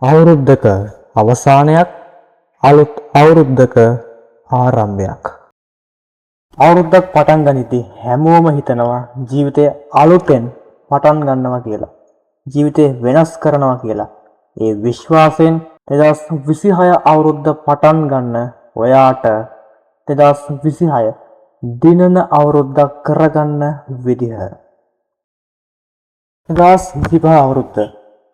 අවුරුද්දක අවසානයක් අලුත් අවුරුද්දක ආරම්භයක්. අවුරුද්දක් පටන් ගනිද්දී හැමෝම හිතනවා ජීවිතය අලුතෙන් පටන් ගන්නවා කියලා. ජීවිතේ වෙනස් කරනවා කියලා. ඒ විශ්වාසයෙන් 2026 අවුරුද්ද පටන් ගන්න ඔයාට 2026 දිනන අවුරුද්දක් කරගන්න විදිහ. 2025 අවුරුද්ද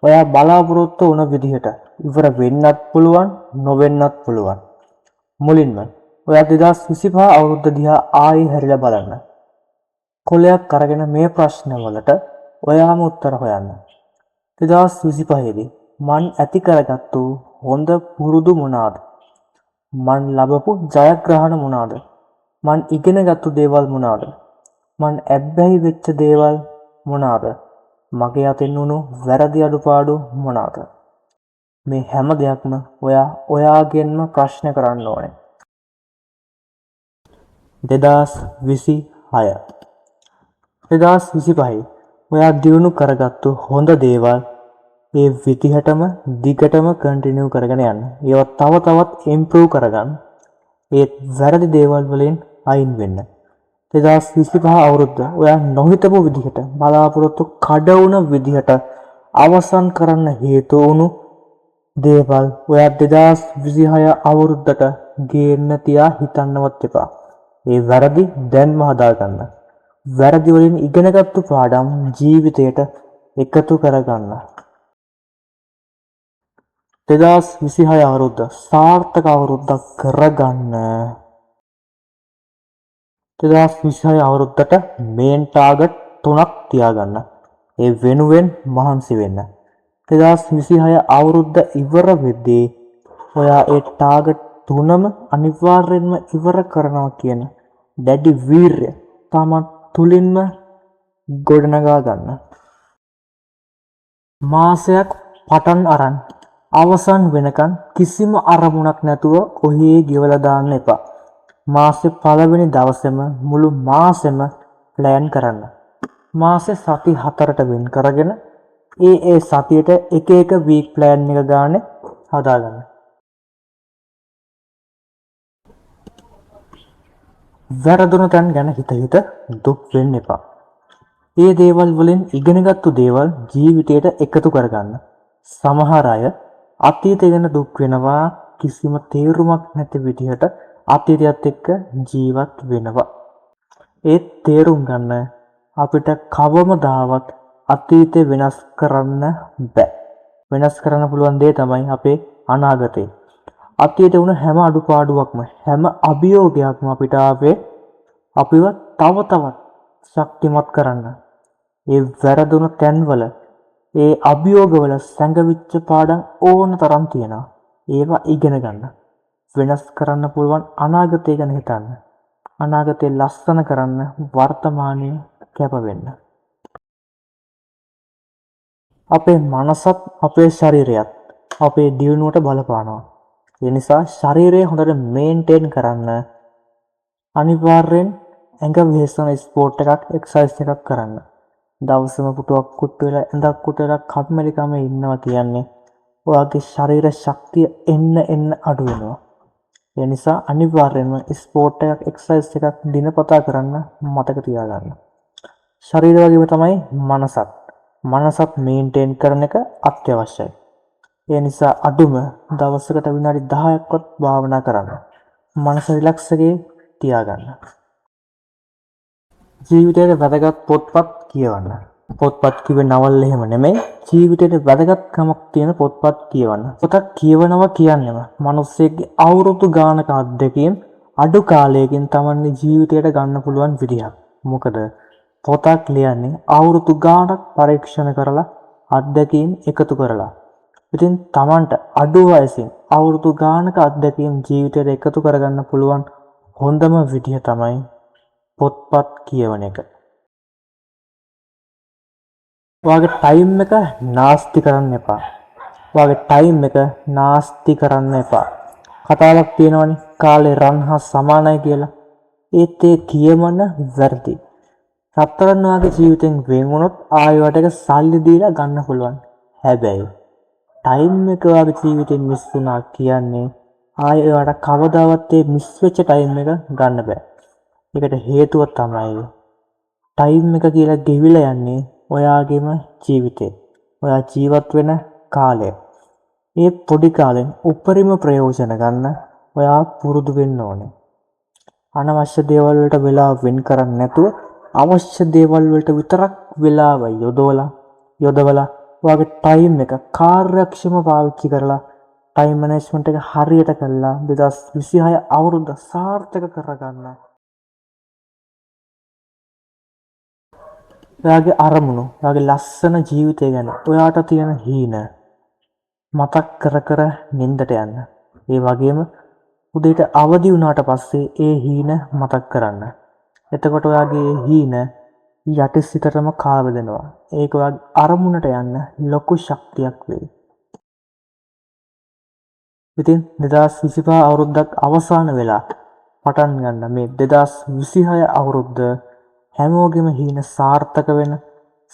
ඔයා බලාපොරොත්තු වුණ විදිහට ඉවර වෙන්නත් පුළුවන් නොවෙන්නත් පුළුවන්. මුලින්ම ඔයා 2025 අවුරුද්ද දිහා ආයෙ හැරිලා බලන්න. කොලයක් අරගෙන මේ ප්‍රශ්නවලට ඔයාම උත්තර හොයන්න. 2025 දී මන් ඇති කරගත්තු හොඳ පුරුදු මොනවාද? මන් ලබපු ජයග්‍රහණ මොනවාද? මන් ඉගෙනගත්තු දේවල් මොනවාද? මන් ඇබ්බැහි වෙච්ච දේවල් මොනවාද? මගේ අතින් වුණු වැරදි අඩුපාඩු මොනවාද? මේ හැම දෙයක්ම ඔයාගෙන්ම ප්‍රශ්න කරන්න ඕනේ. 2025 ඔයා දියුණු කරගත්තු හොඳ දේවල් ඒ විදිහටම දිගටම කන්ටිනියු කරගෙන යන්න. ඒවා තව තවත් ඉම්ප්‍රූව් කරගන්න. ඒ වැරදි දේවල් වලින් අයින් වෙන්න. 2025 අවුරුද්ද ඔයා නොහිතපු විදිහට බලාපොරොත්තු කඩ වුණ විදිහට අවසන් කරන්න හේතු වුණු දේවල් ඔයා 2026 අවුරුද්දට ගේන්න තියා හිතන්නවත් එපා. ඒ වැරදි දැන්ම හදාගන්න. වැරදි වලින් ඉගෙනගත්තු පාඩම් ජීවිතයට එකතු කරගන්න. 2026 අවුරුද්ද සාර්ථක අවුරුද්දක් කරගන්න. 2026 අවුරුද්දට මේන් ටාගට් 3ක් තියාගන්න. ඒ වෙනුවෙන් මහන්සි වෙන්න. 2026 අවුරුද්ද ඉවර වෙද්දී ඔයා ඒ ටාගට් 3ම අනිවාර්යෙන්ම ඉවර කරනවා කියන දැඩි වීරිය තමන් තුලින්ම ගොඩනගා ගන්න. මාසයක් පටන් අරන් අවසන් වෙනකන් කිසිම අරමුණක් නැතුව ඔහේ ගෙවලා දාන්න එපා. මාසේ පළවෙනි දවසේම මුළු මාසෙම ප්ලෑන් කරන්න. මාසේ සති 4ට වෙන් කරගෙන ඒ සතියට එක එක වීක් ප්ලෑන් එක ගානේ හදාගන්න. වැරදුන තැන් ගැන හිත දුක් වෙන්න එපා. ඒ දේවල් වලින් ඉගෙනගත්තු දේවල් ජීවිතයට එකතු කරගන්න. සමහර අය අතීතය ගැන දුක් වෙනවා කිසිම තේරුමක් නැති විදිහට අතීතයත් එක්ක ජීවත් වෙනවා. ඒ තේරුම් ගන්න අපිට කවමදාවත් අතීතය වෙනස් කරන්න බෑ. වෙනස් කරන්න පුළුවන් දේ තමයි අපේ අනාගතය. අතීතේ වුණ හැම අඩුපාඩුවක්ම හැම අභියෝගයක්ම අපිට අපිව තව තවත් ශක්තිමත් කරන්න. ඒ වැරදුන තැන්වල ඒ අභියෝගවල සැඟවිච්ච පාඩම් ඕන තරම් තියෙනවා. ඒවා ඉගෙන ගන්න. වෙනස් කරන්න පුළුවන් අනාගතය ගැන හිතන්න. අනාගතය ලස්සන කරන්න වර්තමානයේ කැප වෙන්න. අපේ මනසත් අපේ ශරීරයත් අපේ දියුණුවට බලපානවා. ඒ නිසා ශරීරය හොඳට මේන්ටේන් කරන්න අනිවාර්යෙන් ඇඟ වෙහෙසන ස්පෝර්ට් එකක් එක්සර්සයිස් එකක් කරන්න. දවසම පුටුවක් කුට්ටු වෙලා ඇඳක් කුට්ටු වෙලා කම්මැලිකම ඉන්නවා කියන්නේ ඔයාගේ ශරීර ශක්තිය එන්න අඩු වෙනවා. ඒ නිසා අනිවාර්යෙන්ම ස්පෝර්ට් එකක් එක්සර්සයිස් එකක් දිනපතා කරන්න මතක තියාගන්න. ශරීරය වගේම තමයි මනසත් මේන්ටේන් කරන එක අත්‍යවශ්‍යයි. ඒ නිසා අඩුම දවසකට විනාඩි 10ක්වත් භාවනා කරන්න. මනස රිලැක්ස් එකේ තියාගන්න. ජීවිතයේ වැදගත් පොත්පත් කියවන්න. පොත්පත් කිව්වේ නවල් එහෙම නෙමෙයි. ජීවිතයේ වැදගත්කමක් තියෙන පොත්පත් කියවන්න. පොතක් කියවනවා කියන්නේම මිනිස්සෙක්ගේ අවුරුදු ගානක අත්දැකීම් අඩු කාලයකින් තමන්ගේ ජීවිතයට ගන්න පුළුවන් විදිහක්. මොකද පොතක් ලියන්නේ අවුරුදු ගානක් පරීක්ෂණ කරලා අත්දැකීම් එකතු කරලා. ඉතින් තමන්ට අඩු වයසින් අවුරුදු ගානක අත්දැකීම් ජීවිතයට එකතු කරගන්න පුළුවන් හොඳම විදිහ තමයි පොත්පත් කියවන එක. ඔයාගේ ටයිම් එක නාස්ති කරන්න එපා. කතාවක් තියෙනවනේ කාලේ රන් හා සමානයි කියලා. ඒත් ඒ කියමන වැරදි. රත්තරන් වාගේ ජීවිතෙන් වෙන් වුණොත් ආයෙ වට එක සල්ලි දීලා ගන්න පුළුවන්. හැබැයි ටයිම් එක ඔයාගේ ජීවිතෙන් මිස් වුණා කියන්නේ ආයෙ ඔයාට කවදාවත් ඒ මිස් වෙච්ච ටයිම් එක ගන්න බෑ. ඒකට හේතුව තමයි ටයිම් එක කියලා ගෙවිලා යන්නේ ඔයාගේම ජීවිතේ. ඔයා ජීවත් වෙන කාලය. ඒ පොඩි කාලෙන් උපරිම ප්‍රයෝජන ගන්න ඔයා පුරුදු වෙන්න ඕනේ. අනවශ්‍ය දේවල් වලට වෙලාව වෙන් කරන්නේ නැතුව අවශ්‍ය දේවල් වලට විතරක් වෙලාව යොදවලා ඔයාගේ ටයිම් එක කාර්යක්ෂමව පාවිච්චි කරලා ටයිම් මැනේජ්මන්ට් එක හරියට කරලා 2026 අවුරුද්ද සාර්ථක කරගන්න. ඔයාගේ අරමුණු, ඔයාගේ ලස්සන ජීවිතය ගැන ඔයාට තියෙන හීන මතක් කර කර නින්දට යන්න. ඒ වගේම උදේට අවදි වුණාට පස්සේ ඒ හීන මතක් කරන්න. එතකොට ඔයාගේ හීන යටිසිතටම කාවැදෙනවා. ඒක ඔයාගේ අරමුණට යන්න ලොකු ශක්තියක් වෙයි. ඉතින් 2025 අවුරුද්දක් අවසාන වෙලා පටන් ගන්න මේ 2026 අවුරුද්ද හැමෝගෙම හීන සාර්ථක වෙන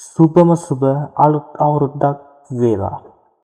සුබම සුබ අලුත් අවුරුද්දක් වේවා.